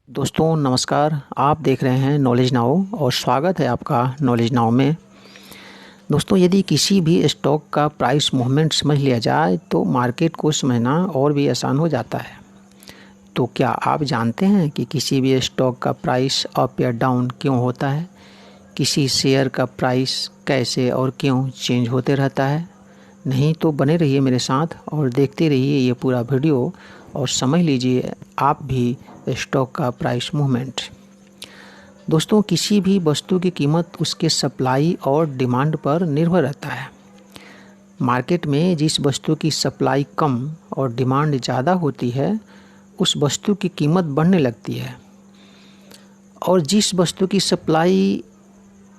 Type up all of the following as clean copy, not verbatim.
दोस्तों नमस्कार। आप देख रहे हैं नॉलेज नाउ और स्वागत है आपका नॉलेज नाउ में। दोस्तों यदि किसी भी स्टॉक का प्राइस मूवमेंट समझ लिया जाए तो मार्केट को समझना और भी आसान हो जाता है। तो क्या आप जानते हैं कि किसी भी स्टॉक का प्राइस अप या डाउन क्यों होता है? किसी शेयर का प्राइस कैसे और क्यों चेंज होते रहता है? नहीं तो बने रहिए मेरे साथ और देखते रहिए ये पूरा वीडियो और समझ लीजिए आप भी स्टॉक का प्राइस मूवमेंट। दोस्तों किसी भी वस्तु की कीमत उसके सप्लाई और डिमांड पर निर्भर रहता है। मार्केट में जिस वस्तु की सप्लाई कम और डिमांड ज़्यादा होती है उस वस्तु की कीमत बढ़ने लगती है, और जिस वस्तु की सप्लाई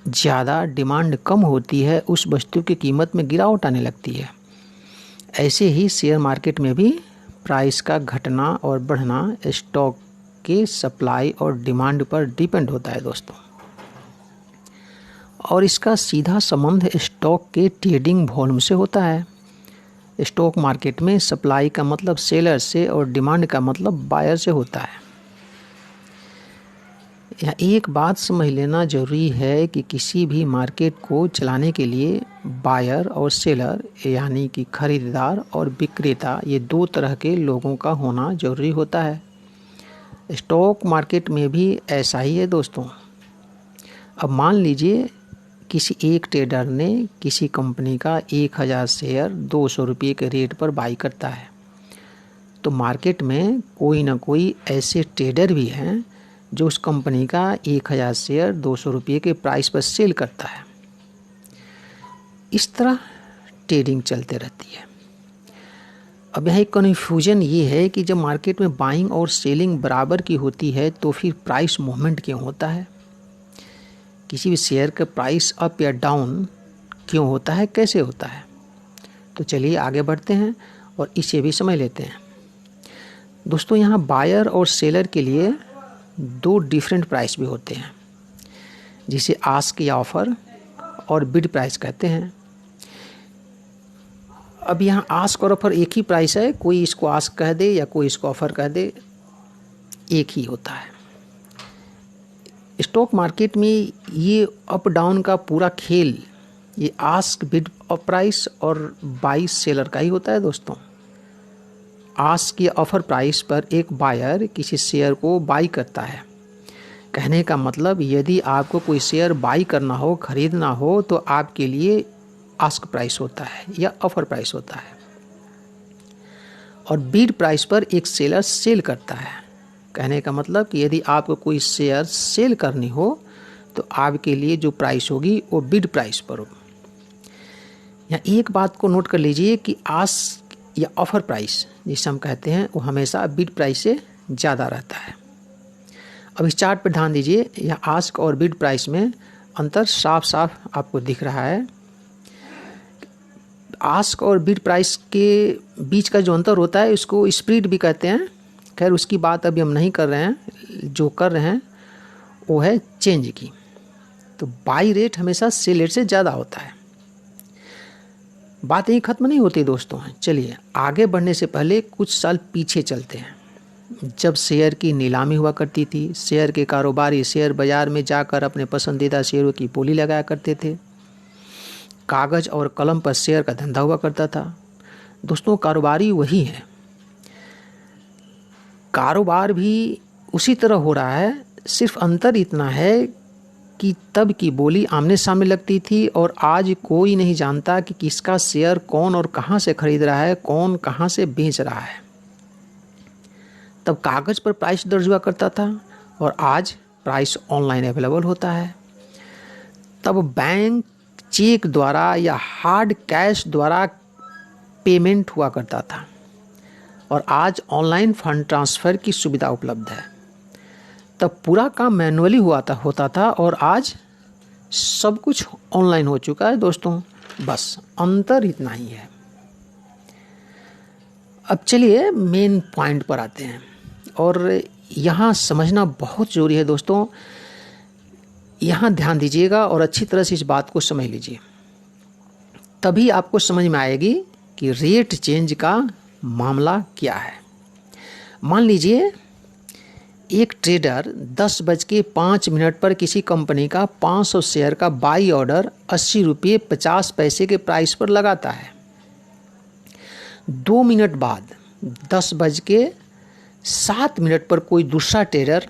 ज़्यादा डिमांड कम होती है उस वस्तु की कीमत में गिरावट आने लगती है। ऐसे ही शेयर मार्केट में भी प्राइस का घटना और बढ़ना स्टॉक के सप्लाई और डिमांड पर डिपेंड होता है दोस्तों, और इसका सीधा संबंध स्टॉक के ट्रेडिंग वॉल्यूम से होता है। स्टॉक मार्केट में सप्लाई का मतलब सेलर से और डिमांड का मतलब बायर से होता है। यहाँ एक बात समझ लेना जरूरी है कि किसी भी मार्केट को चलाने के लिए बायर और सेलर यानी कि खरीदार और विक्रेता, ये दो तरह के लोगों का होना जरूरी होता है। स्टॉक मार्केट में भी ऐसा ही है दोस्तों। अब मान लीजिए किसी एक ट्रेडर ने किसी कंपनी का 1000 शेयर 200 रुपये के रेट पर बाई करता है, तो मार्केट में कोई ना कोई ऐसे ट्रेडर भी हैं जो उस कंपनी का 1000 शेयर 200 रुपये के प्राइस पर सेल करता है। इस तरह ट्रेडिंग चलते रहती है। अब यहाँ एक कन्फ्यूजन ये है कि जब मार्केट में बाइंग और सेलिंग बराबर की होती है तो फिर प्राइस मूवमेंट क्यों होता है? किसी भी शेयर का प्राइस अप या डाउन क्यों होता है, कैसे होता है? तो चलिए आगे बढ़ते हैं और इसे भी समझ लेते हैं। दोस्तों यहाँ बायर और सेलर के लिए दो डिफरेंट प्राइस भी होते हैं, जिसे आस्क या ऑफ़र और बिड प्राइस कहते हैं। अब यहाँ आस्क और ऑफ़र एक ही प्राइस है, कोई इसको आस्क कह दे या कोई इसको ऑफ़र कह दे, एक ही होता है। स्टॉक मार्केट में ये अप डाउन का पूरा खेल ये आस्क बिड प्राइस और बाई सेलर का ही होता है दोस्तों। आस्क या ऑफ़र प्राइस पर एक बायर किसी शेयर को बाई करता है। कहने का मतलब यदि आपको कोई शेयर बाई करना हो, खरीदना हो, तो आपके लिए आस्क प्राइस होता है या ऑफ़र प्राइस होता है। और बिड प्राइस पर एक सेलर सेल करता है। कहने का मतलब कि यदि आपको कोई शेयर सेल करनी हो तो आपके लिए जो प्राइस होगी वो बिड प्राइस पर होगी। यहाँ एक बात को नोट कर लीजिए कि आस्क या ऑफ़र प्राइस जिसे हम कहते हैं वो हमेशा बिड प्राइस से ज़्यादा रहता है। अब इस चार्ट पर ध्यान दीजिए, यहाँ आस्क और बिड प्राइस में अंतर साफ साफ आपको दिख रहा है। आस्क और बिड प्राइस के बीच का जो अंतर होता है उसको स्प्रेड भी कहते हैं। खैर उसकी बात अभी हम नहीं कर रहे हैं, जो कर रहे हैं वो है चेंज की। तो बाई रेट हमेशा सेल रेट से ज़्यादा होता है। बात यहीं ख़त्म नहीं होती दोस्तों। चलिए आगे बढ़ने से पहले कुछ साल पीछे चलते हैं, जब शेयर की नीलामी हुआ करती थी। शेयर के कारोबारी शेयर बाज़ार में जाकर अपने पसंदीदा शेयरों की बोली लगाया करते थे। कागज़ और कलम पर शेयर का धंधा हुआ करता था। दोस्तों कारोबारी वही है, कारोबार भी उसी तरह हो रहा है, सिर्फ अंतर इतना है कि तब की बोली आमने सामने लगती थी और आज कोई नहीं जानता कि किसका शेयर कौन और कहाँ से खरीद रहा है, कौन कहाँ से बेच रहा है। तब कागज़ पर प्राइस दर्ज हुआ करता था और आज प्राइस ऑनलाइन अवेलेबल होता है। तब बैंक चेक द्वारा या हार्ड कैश द्वारा पेमेंट हुआ करता था और आज ऑनलाइन फंड ट्रांसफ़र की सुविधा उपलब्ध है। तब पूरा काम मैनुअली होता था और आज सब कुछ ऑनलाइन हो चुका है दोस्तों। बस अंतर इतना ही है। अब चलिए मेन पॉइंट पर आते हैं, और यहाँ समझना बहुत ज़रूरी है दोस्तों। यहाँ ध्यान दीजिएगा और अच्छी तरह से इस बात को समझ लीजिए, तभी आपको समझ में आएगी कि रेट चेंज का मामला क्या है। मान लीजिए एक ट्रेडर 10:05 पर किसी कंपनी का 500 शेयर का बाई ऑर्डर 80 रुपये 50 पैसे के प्राइस पर लगाता है। 2 मिनट बाद 10:07 पर कोई दूसरा ट्रेडर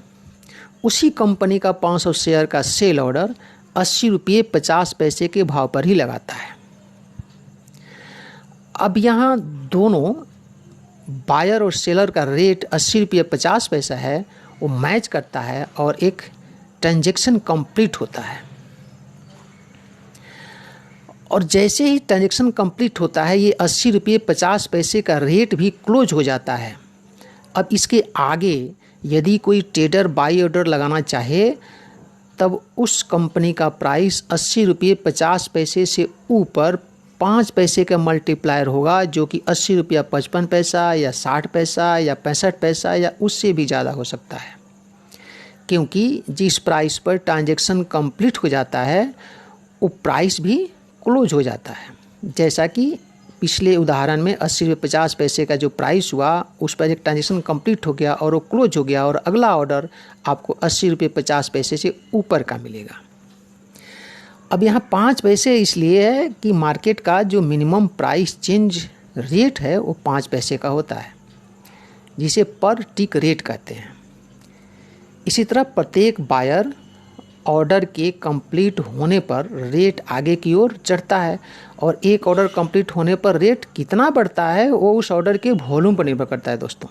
उसी कंपनी का 500 शेयर का सेल ऑर्डर 80 रुपये 50 पैसे के भाव पर ही लगाता है। अब यहाँ दोनों बायर और सेलर का रेट 80 रुपये 50 पैसा है, वो मैच करता है और एक ट्रांजैक्शन कंप्लीट होता है। और जैसे ही ट्रांजैक्शन कंप्लीट होता है, ये 80 रुपये 50 पैसे का रेट भी क्लोज हो जाता है। अब इसके आगे यदि कोई ट्रेडर बाई ऑर्डर लगाना चाहे तब उस कंपनी का प्राइस 80 रुपये 50 पैसे से ऊपर 5 पैसे का मल्टीप्लायर होगा, जो कि 80 रुपया 55 पैसा या 60 पैसा या 65 पैसा या उससे भी ज़्यादा हो सकता है, क्योंकि जिस प्राइस पर ट्रांजैक्शन कंप्लीट हो जाता है वो प्राइस भी क्लोज हो जाता है। जैसा कि पिछले उदाहरण में 80 रुपये 50 पैसे का जो प्राइस हुआ उस पर एक ट्रांजैक्शन कंप्लीट हो गया और वो क्लोज हो गया और अगला ऑर्डर आपको 80 रुपये 50 पैसे से ऊपर का मिलेगा। अब यहाँ 5 पैसे इसलिए है कि मार्केट का जो मिनिमम प्राइस चेंज रेट है वो 5 पैसे का होता है, जिसे पर टिक रेट कहते हैं। इसी तरह प्रत्येक बायर ऑर्डर के कंप्लीट होने पर रेट आगे की ओर चढ़ता है और एक ऑर्डर कंप्लीट होने पर रेट कितना बढ़ता है वो उस ऑर्डर के वॉल्यूम पर निर्भर करता है दोस्तों।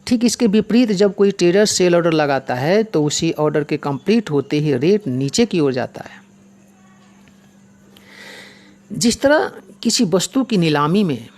ठीक इसके विपरीत जब कोई ट्रेडर सेल ऑर्डर लगाता है तो उसी ऑर्डर के कंप्लीट होते ही रेट नीचे की ओर जाता है। जिस तरह किसी वस्तु की नीलामी में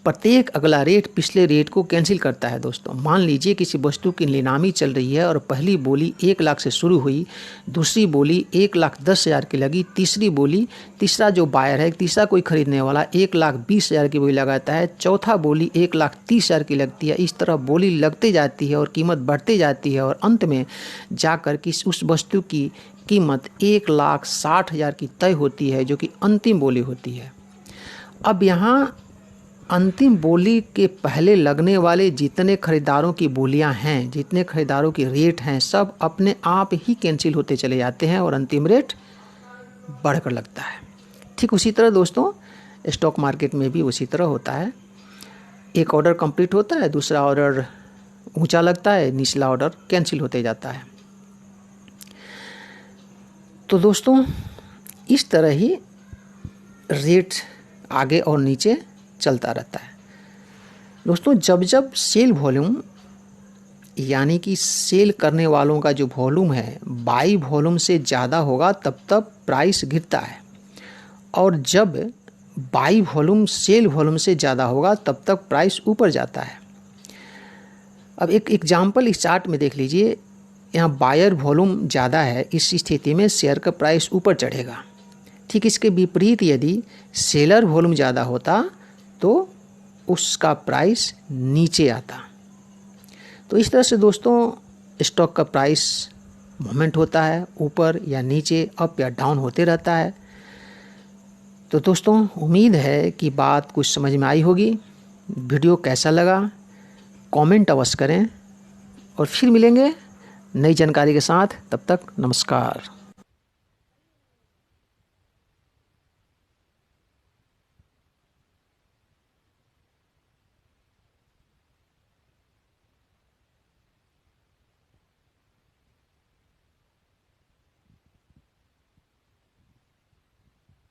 प्रत्येक अगला रेट पिछले रेट को कैंसिल करता है दोस्तों। मान लीजिए किसी वस्तु की नीलामी चल रही है और पहली बोली 1 लाख से शुरू हुई, दूसरी बोली 1,10,000 की लगी, तीसरी बोली तीसरा जो बायर है, तीसरा कोई खरीदने वाला 1,20,000 की बोली लगाता है, चौथा बोली 1,30,000 की लगती है। इस तरह बोली लगते जाती है और कीमत बढ़ते जाती है और अंत में जाकर उस वस्तु की कीमत 1,60,000 की तय होती है, जो कि अंतिम बोली होती है। अब यहाँ अंतिम बोली के पहले लगने वाले जितने खरीदारों की बोलियां हैं, जितने खरीदारों की रेट हैं, सब अपने आप ही कैंसिल होते चले जाते हैं और अंतिम रेट बढ़कर लगता है। ठीक उसी तरह दोस्तों स्टॉक मार्केट में भी उसी तरह होता है। एक ऑर्डर कंप्लीट होता है, दूसरा ऑर्डर ऊंचा लगता है, निचला ऑर्डर कैंसिल होते जाता है। तो दोस्तों इस तरह ही रेट आगे और नीचे चलता रहता है। दोस्तों जब जब सेल वॉल्यूम यानी कि सेल करने वालों का जो वॉल्यूम है बाई वॉल्यूम से ज़्यादा होगा तब तब प्राइस गिरता है, और जब बाई वॉल्यूम सेल वॉल्यूम से ज़्यादा होगा तब तक प्राइस ऊपर जाता है। अब एक एग्जाम्पल इस चार्ट में देख लीजिए। यहाँ बायर वॉल्यूम ज़्यादा है, इस स्थिति में शेयर का प्राइस ऊपर चढ़ेगा। ठीक इसके विपरीत यदि सेलर वॉल्यूम ज़्यादा होता तो उसका प्राइस नीचे आता। तो इस तरह से दोस्तों स्टॉक का प्राइस मूवमेंट होता है, ऊपर या नीचे, अप या डाउन होते रहता है। तो दोस्तों उम्मीद है कि बात कुछ समझ में आई होगी। वीडियो कैसा लगा कमेंट अवश्य करें और फिर मिलेंगे नई जानकारी के साथ। तब तक नमस्कार।